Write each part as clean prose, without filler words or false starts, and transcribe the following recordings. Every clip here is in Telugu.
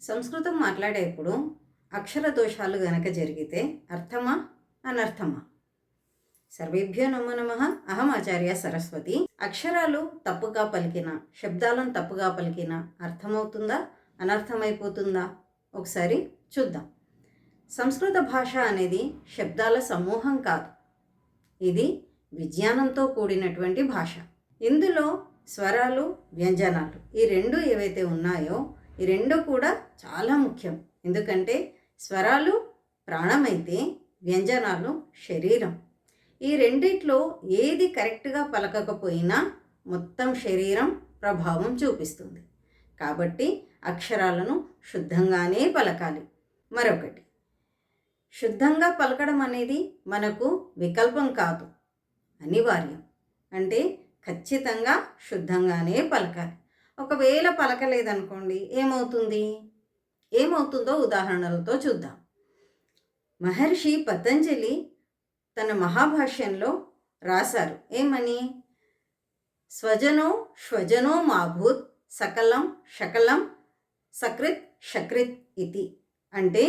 సంస్కృతం మాట్లాడేప్పుడు అక్షర దోషాలు గనక జరిగితే అర్థమా అనర్థమా? సర్వేభ్యో నమో నమః. అహం ఆచార్య సరస్వతి. అక్షరాలు తప్పుగా పలికిన, శబ్దాలను తప్పుగా పలికిన అర్థమవుతుందా అనర్థమైపోతుందా? ఒకసారి చూద్దాం. సంస్కృత భాష అనేది శబ్దాల సమూహం కాదు, ఇది విజ్ఞానంతో కూడినటువంటి భాష. ఇందులో స్వరాలు, వ్యంజనాలు ఈ రెండు ఏవైతే ఉన్నాయో ఈ రెండు కూడా చాలా ముఖ్యం. ఎందుకంటే స్వరాలు ప్రాణమైతే వ్యంజనాలు శరీరం. ఈ రెండిట్లో ఏది కరెక్ట్గా పలకకపోయినా మొత్తం శరీరం ప్రభావం చూపిస్తుంది. కాబట్టి అక్షరాలను శుద్ధంగానే పలకాలి. మరొకటి, శుద్ధంగా పలకడం అనేది మనకు వికల్పం కాదు, అనివార్యం. అంటే ఖచ్చితంగా శుద్ధంగానే పలకాలి. ఒకవేళ పలకలేదనుకోండి ఏమవుతుందో ఉదాహరణలతో చూద్దాం. మహర్షి పతంజలి తన మహాభాష్యంలో రాశారు ఏమని? స్వజనో శ్వజనో మాభూత్ సకలం శకలం సకృత్ షకృత్ ఇతి. అంటే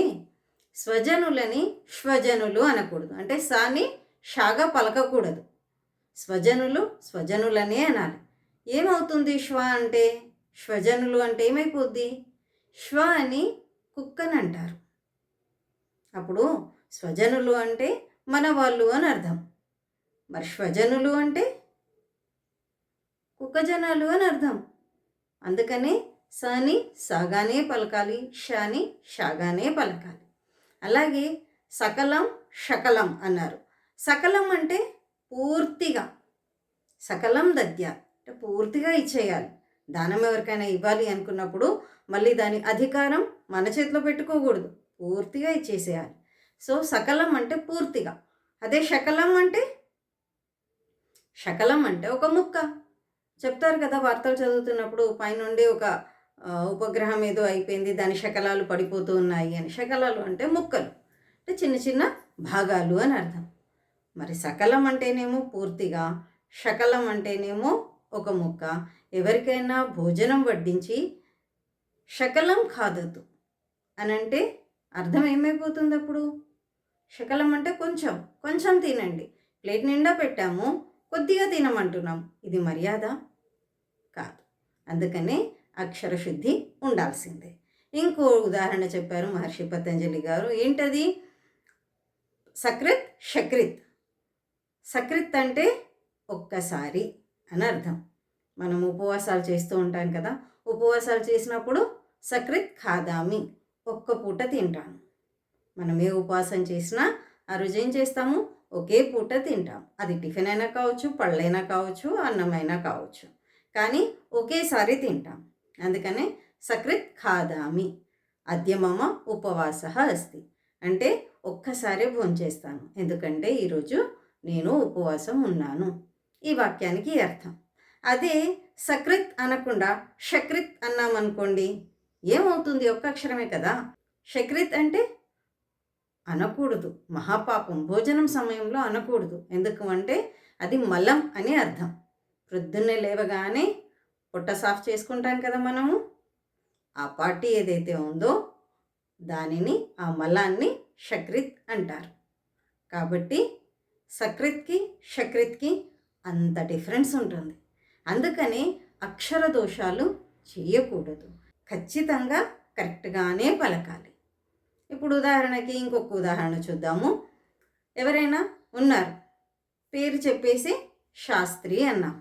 స్వజనులని శ్వజనులు అనకూడదు, అంటే సాని షాగా పలకకూడదు. స్వజనులు స్వజనులనే అనాలి. ఏమవుతుంది శ్వ అంటే? శ్వజనులు అంటే ఏమైపోద్ది? శ్వ అని కుక్కని అంటారు. అప్పుడు స్వజనులు అంటే మన వాళ్ళు అని అర్థం. మరి శ్వజనులు అంటే కుక్కజనాలు అని అర్థం. అందుకనే సని సాగానే పలకాలి, షాని షాగానే పలకాలి. అలాగే సకలం షకలం అన్నారు. సకలం అంటే పూర్తిగా, సకలం దద్య అంటే పూర్తిగా ఇచ్చేయాలి. దానం ఎవరికైనా ఇవ్వాలి అనుకున్నప్పుడు మళ్ళీ దాని అధికారం మన చేతిలో పెట్టుకోకూడదు, పూర్తిగా ఇచ్చేసేయాలి. సో సకలం అంటే పూర్తిగా. అదే శకలం అంటే ఒక ముక్క. చెప్తారు కదా వార్తలు చదువుతున్నప్పుడు, పైనుండి ఒక ఉపగ్రహం ఏదో అయిపోయింది, దాని శకలాలు పడిపోతూ ఉన్నాయి అని. శకలాలు అంటే ముక్కలు, అంటే చిన్న చిన్న భాగాలు అని అర్థం. మరి సకలం అంటేనేమో పూర్తిగా, శకలం అంటేనేమో ఒక ముక్క. ఎవరికైనా భోజనం వడ్డించి శకలం ఖాదతు అని అంటే అర్థం ఏమైపోతుంది అప్పుడు? శకలం అంటే కొంచెం కొంచెం తినండి. ప్లేట్ నిండా పెట్టాము, కొద్దిగా తినమంటున్నాం. ఇది మర్యాద కాదు. అందుకనే అక్షరశుద్ధి ఉండాల్సిందే. ఇంకో ఉదాహరణ చెప్పారు మహర్షి పతంజలి గారు. ఏంటది? సకృత్ షకృత్. సకృత్ అంటే ఒక్కసారి అని అర్థం. మనం ఉపవాసాలు చేస్తూ ఉంటాం కదా, ఉపవాసాలు చేసినప్పుడు సకృత్ ఖాదామి, ఒక్క పూట తింటాను. మనం ఏ ఉపవాసం చేసినా ఆ రోజు ఏం చేస్తాము? ఒకే పూట తింటాం. అది టిఫిన్ అయినా కావచ్చు, పళ్ళైనా కావచ్చు, అన్నమైనా కావచ్చు, కానీ ఒకేసారి తింటాం. అందుకనే సకృత్ ఖాదామి. అద్య మమ ఉపవాసః అస్తి అంటే ఒక్కసారే భోంచేస్తాను, ఎందుకంటే ఈరోజు నేను ఉపవాసం ఉన్నాను. ఈ వాక్యానికి అర్థం. అదే సకృత్ అనకుండా షకృత్ అన్నామనుకోండి, ఏమవుతుంది? ఒక్క అక్షరమే కదా. షకృత్ అంటే అనకూడదు, మహాపాపం. భోజనం సమయంలో అనకూడదు. ఎందుకు అంటే అది మలం అని అర్థం. ప్రొద్దున్నే లేవగానే పొట్ట సాఫ్ చేసుకుంటాం కదా మనము, ఆ పార్టీ ఏదైతే ఉందో దానిని, ఆ మలాన్ని షకృత్ అంటారు. కాబట్టి సకృత్కి షకృత్కి అంత డిఫరెన్స్ ఉంటుంది. అందుకని అక్షర దోషాలు చేయకూడదు, ఖచ్చితంగా కరెక్ట్గానే పలకాలి. ఇప్పుడు ఉదాహరణకి ఇంకొక ఉదాహరణ చూద్దాము. ఎవరైనా ఉన్నారు, పేరు చెప్పేసి శాస్త్రి అన్నాం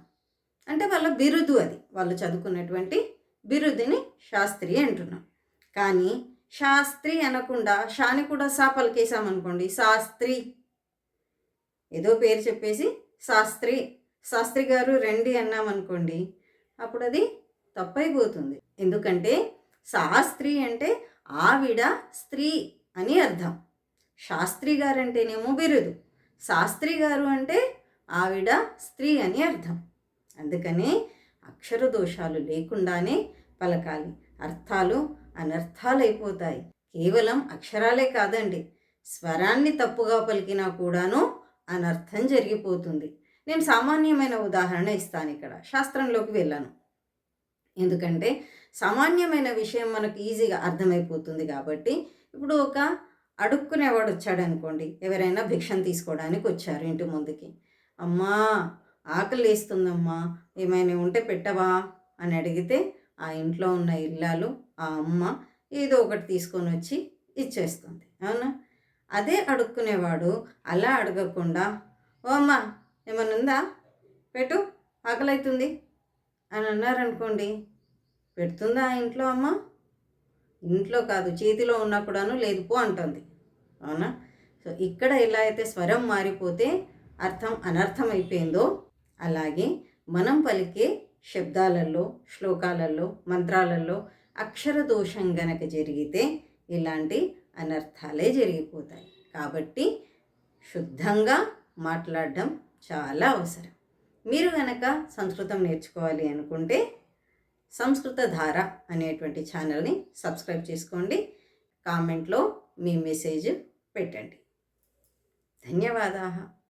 అంటే వాళ్ళ బిరుదు, అది వాళ్ళు చదువుకున్నటువంటి బిరుదుని శాస్త్రి అంటున్నాం. కానీ శాస్త్రి అనకుండా షాని కూడా సా పలికేసామనుకోండి, శాస్త్రి. ఏదో పేరు చెప్పేసి శాస్త్రి గారు రండి అన్నామనుకోండి, అప్పుడు అది తప్పైపోతుంది. ఎందుకంటే శాస్త్రి అంటే ఆవిడ స్త్రీ అని అర్థం. శాస్త్రి గారు అంటేనేమో బిరుదు, శాస్త్రి గారు అంటే ఆవిడ స్త్రీ అని అర్థం. అందుకనే అక్షర దోషాలు లేకుండానే పలకాలి. అర్థాలు అనర్థాలు అయిపోతాయి. కేవలం అక్షరాలే కాదండి, స్వరాన్ని తప్పుగా పలికినా కూడాను అనర్థం జరిగిపోతుంది. నేను సామాన్యమైన ఉదాహరణ ఇస్తాను. ఇక్కడ శాస్త్రంలోకి వెళ్ళాను, ఎందుకంటే సామాన్యమైన విషయం మనకు ఈజీగా అర్థమైపోతుంది కాబట్టి ఇప్పుడు ఒక అడుక్కునేవాడు వచ్చాడనుకోండి, ఎవరైనా భిక్షం తీసుకోవడానికి వచ్చారు ఇంటి ముందుకి. అమ్మా ఆకలేస్తుందమ్మా, ఏమైనా ఉంటే పెట్టవా అని అడిగితే ఆ ఇంట్లో ఉన్న ఇల్లాలు, ఆ అమ్మ ఏదో ఒకటి తీసుకొని వచ్చి ఇచ్చేస్తుంది. అవునా? అదే అడుక్కునేవాడు అలా అడగకుండా, ఓ అమ్మ ఏమన్నా ఉందా, పెట్టు, ఆకలవుతుంది అని అన్నారనుకోండి, పెడుతుందా ఆ ఇంట్లో అమ్మ? ఇంట్లో కాదు, చేతిలో ఉన్నా కూడాను లేదు పో అంటుంది. అవునా? సో ఇక్కడ ఎలా అయితే స్వరం మారిపోతే అర్థం అనర్థం అయిపోయిందో, అలాగే మనం పలికే శబ్దాలలో, శ్లోకాలలో, మంత్రాలలో అక్షర దోషం గనక జరిగితే ఇలాంటి అనర్థాలే జరిగిపోతాయి. కాబట్టి శుద్ధంగా మాట్లాడడం చాలా అవసరం. మీరు గనక సంస్కృతం నేర్చుకోవాలి అనుకుంటే సంస్కృత ధార అనేటువంటి ఛానల్ని సబ్స్క్రైబ్ చేసుకోండి. కామెంట్లో మీ మెసేజ్ పెట్టండి. ధన్యవాదాలు.